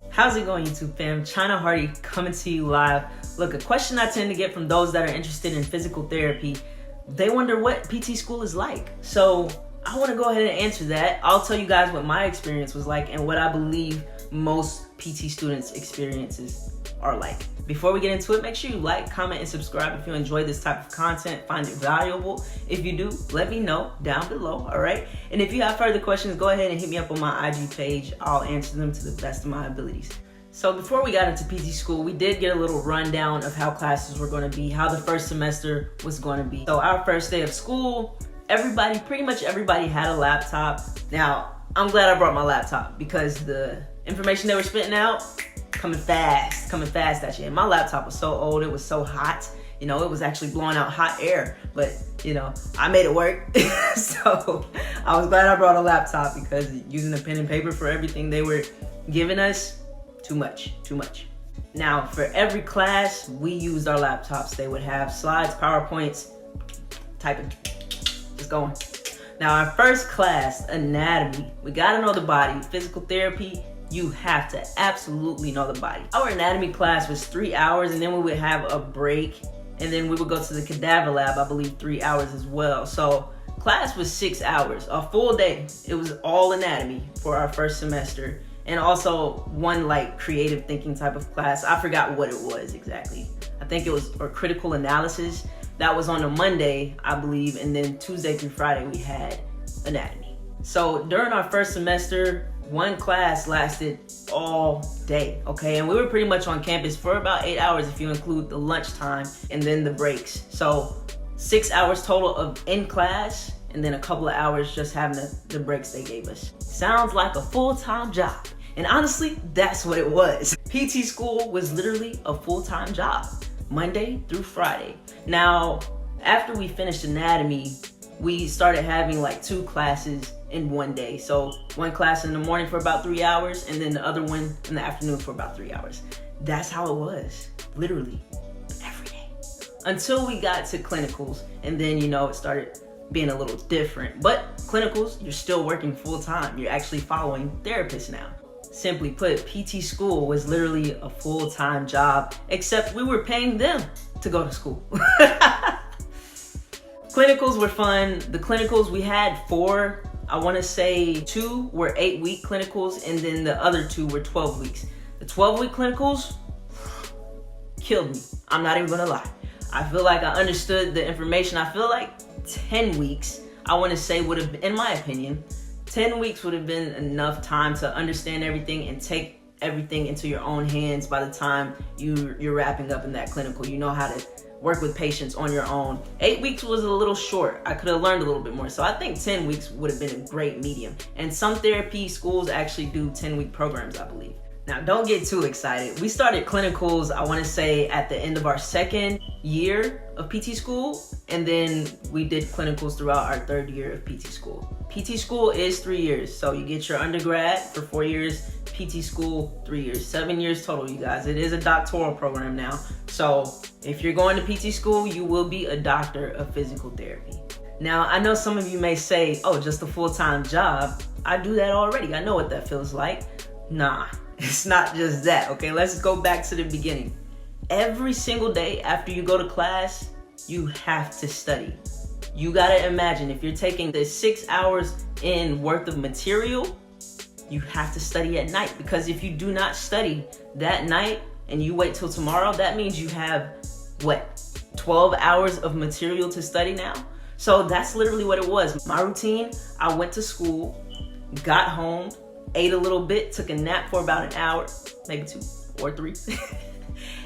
How's it going, YouTube fam? China Hardy coming to you live. Look, a question I tend to get from those that are interested in physical therapy, they wonder what PT school is like. So I want to go ahead and answer that. I'll tell you guys what my experience was like and what I believe most PT students' experiences are like. Before we get into it, make sure you like, comment, and subscribe if you enjoy this type of content, find it valuable. If you do, let me know down below, all right? And if you have further questions, go ahead and hit me up on my IG page. I'll answer them to the best of my abilities. So before we got into PT school, we did get a little rundown of how classes were going to be, how the first semester was going to be. So our first day of school, pretty much everybody had a laptop. Now, I'm glad I brought my laptop because the information they were spitting out, coming fast at you. And my laptop was so old, it was so hot. You know, it was actually blowing out hot air, but you know, I made it work. So I was glad I brought a laptop because using a pen and paper for everything they were giving us, too much. Now, for every class, we used our laptops. They would have slides, PowerPoints, typing, just going. Now, our first class, anatomy, we gotta know the body. Physical therapy, you have to absolutely know the body. Our anatomy class was 3 hours, and then we would have a break, and then we would go to the cadaver lab, I believe 3 hours as well. So class was 6 hours, a full day. It was all anatomy for our first semester, and also one like creative thinking type of class. I forgot what it was exactly. I think it was critical analysis. That was on a Monday, I believe, and then Tuesday through Friday we had anatomy. So during our first semester, one class lasted all day, okay? And we were pretty much on campus for about 8 hours if you include the lunchtime and then the breaks. So 6 hours total of in class, and then a couple of hours just having the breaks they gave us. Sounds like a full-time job. And honestly, that's what it was. PT school was literally a full-time job, Monday through Friday. Now, after we finished anatomy, we started having like 2 classes in one day. So one class in the morning for about 3 hours, and then the other one in the afternoon for about 3 hours. That's how it was, literally, every day. Until we got to clinicals, and then, you know, it started being a little different. But clinicals, you're still working full time. You're actually following therapists now. Simply put, PT school was literally a full-time job, except we were paying them to go to school. Clinicals were fun. The clinicals, we had 4. I want to say 2 were 8-week clinicals, and then the other 2 were 12 weeks. The 12-week clinicals killed me. I'm not even gonna lie. I feel like I understood the information. I feel like 10 weeks, I want to say, would have, in my opinion, 10 weeks would have been enough time to understand everything and take everything into your own hands by the time you're wrapping up in that clinical. You know how to work with patients on your own. 8 weeks was a little short. I could have learned a little bit more. So I think 10 weeks would have been a great medium. And some therapy schools actually do 10-week programs, I believe. Now, don't get too excited. We started clinicals, I want to say, at the end of our second year of PT school, and then we did clinicals throughout our 3rd year of PT school. PT school is 3 years, so you get your undergrad for 4 years, PT school 3 years, 7 years total, you guys. It is a doctoral program now, so if you're going to PT school, you will be a doctor of physical therapy. Now, I know some of you may say, oh, just a full-time job. I do that already. I know what that feels like. Nah. It's not just that, okay? Let's go back to the beginning. Every single day after you go to class, you have to study. You gotta imagine, if you're taking the 6 hours in worth of material, you have to study at night, because if you do not study that night and you wait till tomorrow, that means you have, 12 hours of material to study now? So that's literally what it was. My routine, I went to school, got home, ate a little bit, took a nap for about an hour, maybe 2 or 3.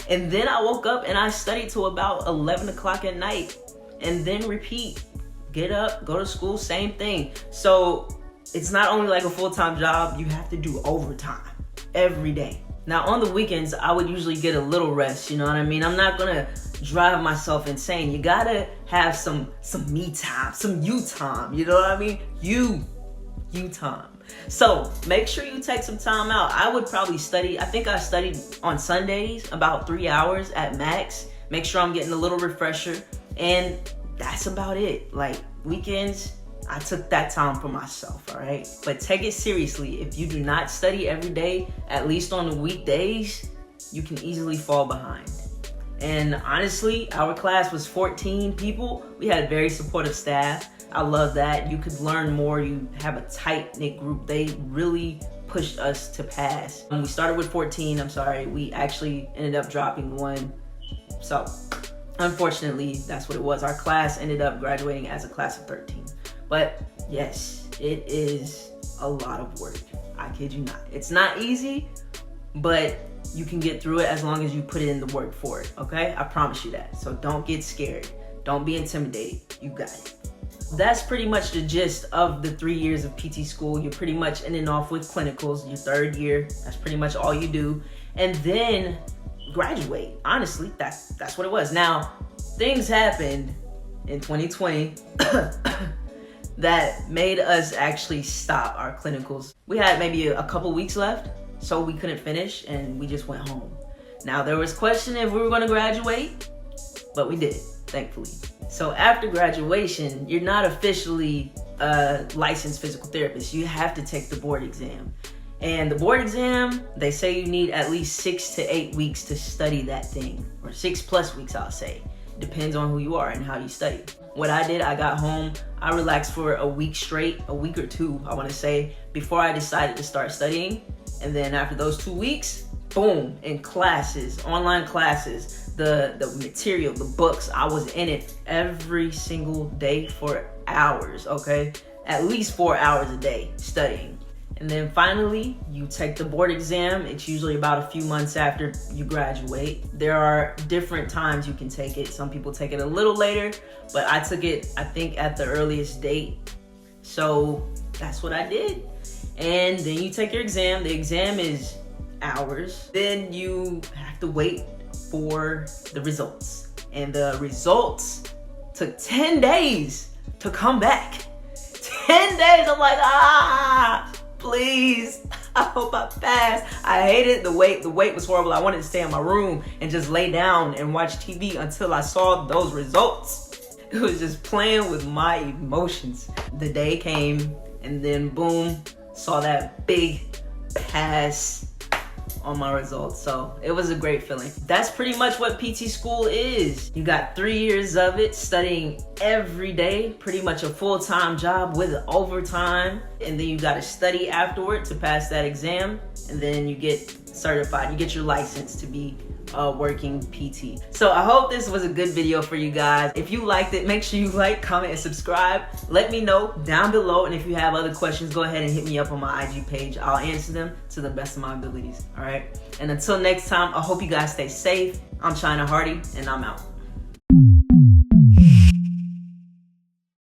And then I woke up and I studied till about 11 o'clock at night, and then repeat. Get up, go to school, same thing. So it's not only like a full-time job, you have to do overtime every day. Now on the weekends, I would usually get a little rest, you know what I mean? I'm not gonna drive myself insane. You gotta have some me time, some you time, you know what I mean? You time. So make sure you take some time out. I would probably study, I think I studied on Sundays about 3 hours at max. Make sure I'm getting a little refresher, and that's about it. Like weekends, I took that time for myself, all right? But take it seriously. If you do not study every day, at least on the weekdays, you can easily fall behind. And honestly, our class was 14 people. We had a very supportive staff. I love that. You could learn more. You have a tight-knit group. They really pushed us to pass. When we started with 14, we actually ended up dropping one. So unfortunately, that's what it was. Our class ended up graduating as a class of 13. But yes, it is a lot of work. I kid you not. It's not easy, but you can get through it as long as you put in the work for it, okay? I promise you that. So don't get scared. Don't be intimidated. You got it. That's pretty much the gist of the 3 years of PT school. You're pretty much ending off with clinicals, your third year. That's pretty much all you do. And then graduate. Honestly, that's what it was. Now, things happened in 2020 that made us actually stop our clinicals. We had maybe a couple weeks left, so we couldn't finish and we just went home. Now, there was question if we were gonna graduate, but we did, thankfully. So after graduation, you're not officially a licensed physical therapist. You have to take the board exam. And the board exam, they say you need at least 6 to 8 weeks to study that thing, or 6+ weeks, I'll say. Depends on who you are and how you study. What I did, I got home, I relaxed for a week straight, a week or two, I wanna say, before I decided to start studying. And then after those 2 weeks, boom, in classes, online classes, the material, the books, I was in it every single day for hours, okay? At least 4 hours a day studying. And then finally, you take the board exam. It's usually about a few months after you graduate. There are different times you can take it. Some people take it a little later, but I took it, I think, at the earliest date. So that's what I did. And then you take your exam. The exam is hours. Then you have to wait for the results. And the results took 10 days to come back. 10 days, I'm like, please, I hope I pass. I hated the wait. The wait was horrible. I wanted to stay in my room and just lay down and watch TV until I saw those results. It was just playing with my emotions. The day came and then boom, saw that big pass on my results. So it was a great feeling. That's pretty much what PT school is. You got 3 years of it, studying every day, pretty much a full-time job with overtime. And then you got to study afterward to pass that exam. And then you get certified. You get your license to be a working PT. So I hope this was a good video for you guys. If you liked it, make sure you like, comment, and subscribe. Let me know down below. And if you have other questions, go ahead and hit me up on my IG page. I'll answer them to the best of my abilities. All right. And until next time, I hope you guys stay safe. I'm China Hardy, and I'm out.